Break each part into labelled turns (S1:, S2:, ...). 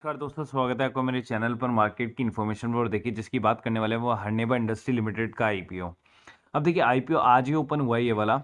S1: नमस्कार दोस्तों, स्वागत है आपका मेरे चैनल पर मार्केट की इन्फॉर्मेशन पर। और देखिए, जिसकी बात करने वाले हैं वो हर्नेबा इंडस्ट्री लिमिटेड का आईपीओ। अब देखिए, आईपीओ आज ही ओपन हुआ है ये वाला।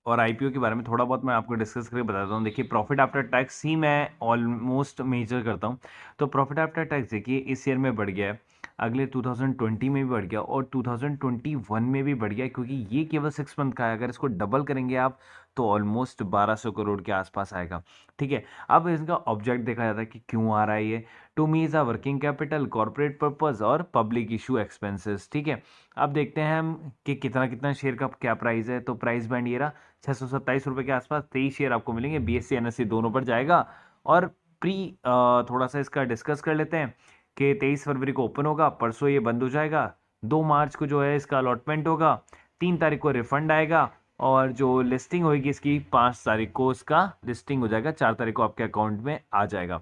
S1: और आईपीओ के बारे में थोड़ा बहुत मैं आपको डिस्कस करके बताता हूँ। देखिए, प्रॉफिट आफ्टर टैक्स ही मैं ऑलमोस्ट मेजर करता हूँ। तो प्रॉफिट आफ्टर टैक्स देखिए इस ईयर में बढ़ गया है, अगले 2020 में भी बढ़ गया और 2021 में भी बढ़ गया, क्योंकि ये केवल 6 मंथ का है। अगर इसको डबल करेंगे आप तो ऑलमोस्ट 1200 करोड़ के आसपास आएगा। ठीक है, अब इसका ऑब्जेक्ट देखा जाता है कि क्यों आ रहा है ये। To me is a working capital, corporate purpose और पब्लिक इशू एक्सपेंसेस। ठीक है, अब देखते हैं हम कि कितना कितना शेयर का क्या प्राइस है। तो प्राइस बैंड ये रहा, 627 रुपये के आसपास 23 शेयर आपको मिलेंगे। बीएससी एनएससी दोनों पर जाएगा। और प्री थोड़ा सा इसका डिस्कस कर लेते हैं कि 23 फरवरी को ओपन होगा, परसों ये बंद हो जाएगा। 2 मार्च को जो है इसका अलॉटमेंट होगा, 3 तारीख को रिफंड आएगा। और जो लिस्टिंग होगी इसकी 5 तारीख को इसका लिस्टिंग हो जाएगा, 4 तारीख को आपके अकाउंट में आ जाएगा।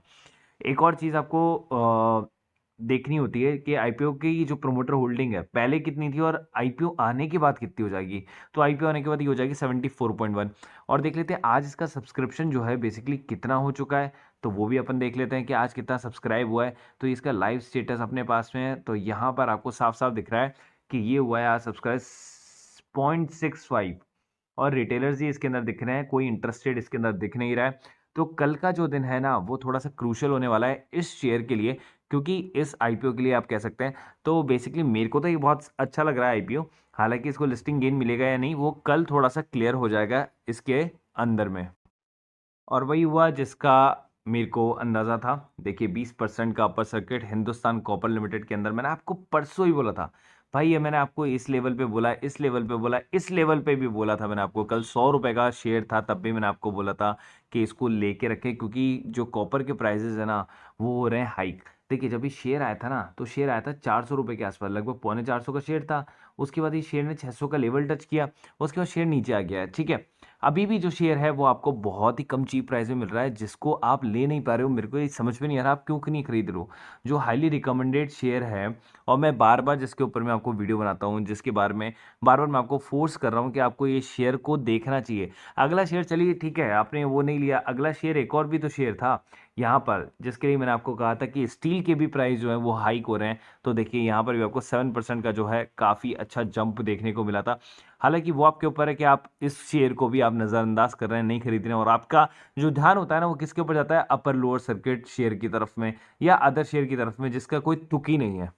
S1: एक और चीज़ आपको देखनी होती है कि आईपीओ की जो प्रोमोटर होल्डिंग है पहले कितनी थी और आईपीओ आने के बाद कितनी हो जाएगी। तो आईपीओ आने के बाद ये हो जाएगी 74.1। और देख लेते हैं आज इसका सब्सक्रिप्शन जो है बेसिकली कितना हो चुका है। तो वो भी अपन देख लेते हैं कि आज कितना सब्सक्राइब हुआ है। तो इसका लाइव स्टेटस अपने पास में है, तो यहाँ पर आपको साफ साफ दिख रहा है कि ये हुआ है आज सब्सक्राइब 0.65। और रिटेलर्स ही इसके अंदर दिख रहे हैं, कोई इंटरेस्टेड इसके अंदर दिख नहीं रहा है। तो कल का जो दिन है ना वो थोड़ा सा क्रूशियल होने वाला है इस शेयर के लिए, क्योंकि इस आईपीओ के लिए आप कह सकते हैं। तो बेसिकली मेरे को तो ये बहुत अच्छा लग रहा है आईपीओ। हालांकि इसको लिस्टिंग गेन मिलेगा या नहीं वो कल थोड़ा सा क्लियर हो जाएगा इसके अंदर में। और वही हुआ जिसका मेरे को अंदाजा था। देखिए, 20% का upper circuit Hindustan copper limited के अंदर मैंने आपको परसों ही बोला था भाई। ये मैंने आपको इस लेवल पे बोला, इस लेवल पे बोला, इस लेवल पे भी बोला था मैंने आपको। कल 100 रुपए का शेयर था, तब भी मैंने आपको बोला था कि इसको लेके रखें, क्योंकि जो कॉपर के प्राइजेस है ना वो हो रहे हैं हाइक। देखिए, जब ये शेयर आया था ना तो शेयर आया था 400 रुपये के आसपास, लगभग 350 का शेयर था। उसके बाद ये शेयर ने 600 का लेवल टच किया, उसके बाद शेयर नीचे आ गया है। ठीक है, अभी भी जो शेयर है वो आपको बहुत ही कम चीप प्राइस में मिल रहा है, जिसको आप ले नहीं पा रहे हो। मेरे को ये समझ में नहीं आ रहा आप क्यों नहीं खरीद रहे हो। जो हाईली रिकमेंडेड शेयर है, और मैं बार बार जिसके ऊपर मैं आपको वीडियो बनाता हूँ, जिसके बारे में बार बार मैं आपको फोर्स कर रहा हूँ कि आपको ये शेयर को देखना चाहिए। अगला शेयर चलिए ठीक है आपने वो नहीं लिया, अगला शेयर एक और भी तो शेयर था यहाँ पर, जिसके लिए मैंने आपको कहा था कि स्टील के भी प्राइस जो है वो हाइक हो रहे हैं। तो देखिए यहाँ पर भी आपको 7% का जो है काफ़ी अच्छा जंप देखने को मिला था। हालांकि वो आपके ऊपर है कि आप इस शेयर को भी आप नज़रअंदाज कर रहे हैं, नहीं खरीद रहे हैं, और आपका जो ध्यान होता है ना वो किसके ऊपर जाता है, अपर लोअर सर्किट शेयर की तरफ में या अदर शेयर की तरफ में, जिसका कोई तुक ही नहीं है।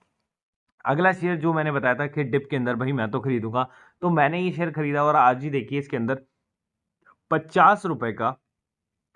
S1: अगला शेयर जो मैंने बताया था कि डिप के अंदर भाई मैं तो खरीदूंगा, तो मैंने ये शेयर खरीदा और आज ही देखिए इसके अंदर 50 रुपए का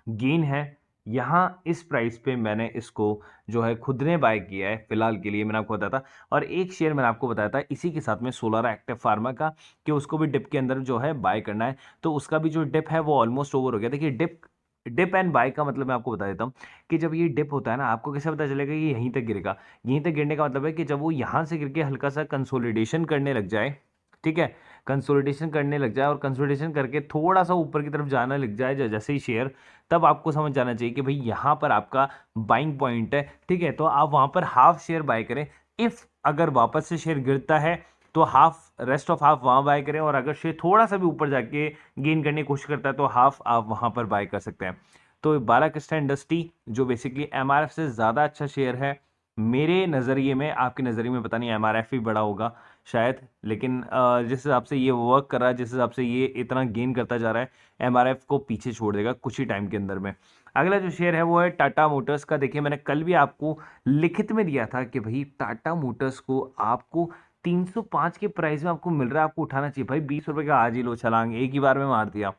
S1: गेन है। यहाँ इस प्राइस पे मैंने इसको जो है खुद ने बाय किया है फिलहाल के लिए, मैंने आपको बताया था। और एक शेयर मैंने आपको बताया था इसी के साथ में सोलारा एक्टिव फार्मा का, कि उसको भी डिप के अंदर जो है बाय करना है। तो उसका भी जो डिप है वो ऑलमोस्ट ओवर हो गया। देखिए, डिप डिप एंड बाय का मतलब मैं आपको बता देता हूँ कि जब ये डिप होता है ना, आपको कैसे पता चलेगा कि यहीं तक गिरेगा। यहीं तक गिरने का मतलब है कि जब वो यहाँ से गिर के हल्का सा कंसोलिडेशन करने लग जाए। ठीक है, कंसोलिडेशन करने लग जाए और कंसोलिडेशन करके थोड़ा सा ऊपर की तरफ जाना लग जाए जैसे ही शेयर, तब आपको समझ जाना चाहिए कि भाई यहाँ पर आपका बाइंग पॉइंट है। ठीक है, तो आप वहाँ पर हाफ शेयर बाय करें। इफ़ अगर वापस से शेयर गिरता है तो हाफ, रेस्ट ऑफ हाफ वहाँ बाय करें, और अगर शेयर थोड़ा सा भी ऊपर जाके गेन करने की कोशिश करता है तो हाफ आप वहाँ पर बाय कर सकते हैं। तो बालाकृष्णा इंडस्ट्री जो बेसिकली एमआरएफ से ज़्यादा अच्छा शेयर है मेरे नज़रिए में। आपके नज़रिए में पता नहीं, एमआरएफ ही बड़ा होगा शायद, लेकिन जिस हिसाब से ये वर्क कर रहा है, जिस हिसाब से ये इतना गेन करता जा रहा है, एमआरएफ को पीछे छोड़ देगा कुछ ही टाइम के अंदर में। अगला जो शेयर है वो है टाटा मोटर्स का। देखिए, मैंने कल भी आपको लिखित में दिया था कि भाई टाटा मोटर्स को आपको 305 के प्राइस में आपको मिल रहा है, आपको उठाना चाहिए भाई। 20 रुपए का आज ही लो छलांग एक ही बार में मार दिया।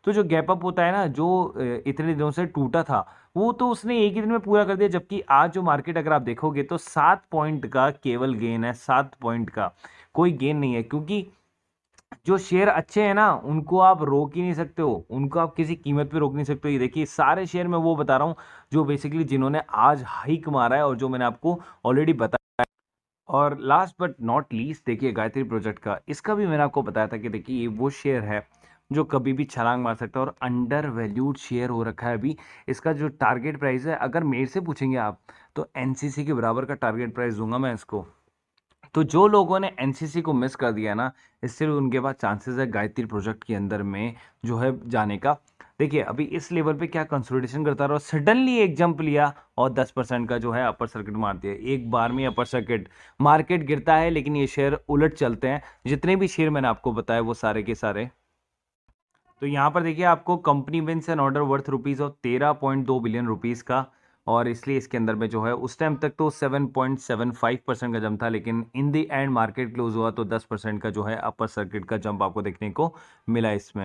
S1: तो जो गैप अप होता है ना, जो इतने दिनों से टूटा था, वो तो उसने एक ही दिन में पूरा कर दिया। जबकि आज जो मार्केट अगर आप देखोगे तो 7 पॉइंट का केवल गेन है, 7 पॉइंट का कोई गेन नहीं है। क्योंकि जो शेयर अच्छे हैं ना उनको आप रोक ही नहीं सकते हो, उनको आप किसी कीमत पे रोक नहीं सकते हो। ये देखिए सारे शेयर मैं वो बता रहा हूँ जो बेसिकली जिन्होंने आज हाइक मारा है और जो मैंने आपको ऑलरेडी बताया। और लास्ट बट नॉट लीस्ट देखिए गायत्री प्रोजेक्ट का, इसका भी मैंने आपको बताया था कि देखिए ये वो शेयर है जो कभी भी छलांग मार सकता है और अंडर वैल्यूड शेयर हो रखा है अभी। इसका जो टारगेट प्राइस है, अगर मेरे से पूछेंगे आप, तो एनसीसी के बराबर का टारगेट प्राइस दूंगा मैं इसको। तो जो लोगों ने एनसीसी को मिस कर दिया ना, इससे उनके पास चांसेस है गायत्री प्रोजेक्ट के अंदर में जो है जाने का। देखिए अभी इस लेवल पे क्या कंसोलिडेशन करता रहा और सडनली एक जंप लिया और 10% का जो है अपर सर्किट मार दिया एक बार में अपर सर्किट। मार्केट गिरता है लेकिन ये शेयर उलट चलते हैं, जितने भी शेयर मैंने आपको बताया वो सारे के सारे। तो यहाँ पर देखिए आपको company wins an order worth rupees और 13.2 बिलियन रुपीज का, और इसलिए इसके अंदर में जो है उस टाइम तक तो 7.75% का जंप था, लेकिन in the end market close हुआ तो 10% का जो है अपर सर्किट का जंप आपको देखने को मिला इसमें।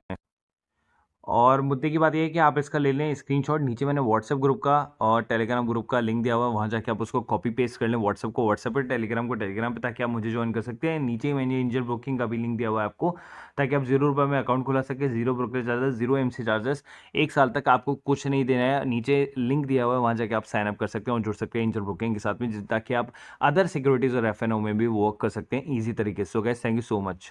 S1: और मुद्दे की बात यह है कि आप इसका ले लें स्क्रीनशॉट, नीचे मैंने व्हाट्सएप ग्रुप का और टेलीग्राम ग्रुप का लिंक दिया हुआ है, वहाँ जाके आप उसको कॉपी पेस्ट कर लें, व्हाट्सएप को व्हाट्सएप पे, टेलीग्राम को टेलीग्राम पे, ताकि आप मुझे ज्वाइन कर सकते हैं। नीचे ही मैंने एंजल ब्रोकिंग का भी लिंक दिया हुआ है आपको, ताकि आप 0 रुपये में अकाउंट खुला सके, zero brokerage charges, zero MC charges, 1 साल तक आपको कुछ नहीं देना है। नीचे लिंक दिया हुआ है, वहाँ जाके आप साइन अप कर सकते हैं और जुड़ सकते हैं एंजल ब्रोकिंग के साथ में, ताकि आप अदर सिक्योरिटीज़ और एफ में भी वर्क कर सकते हैं ईजी तरीके से। So guys, thank you so much.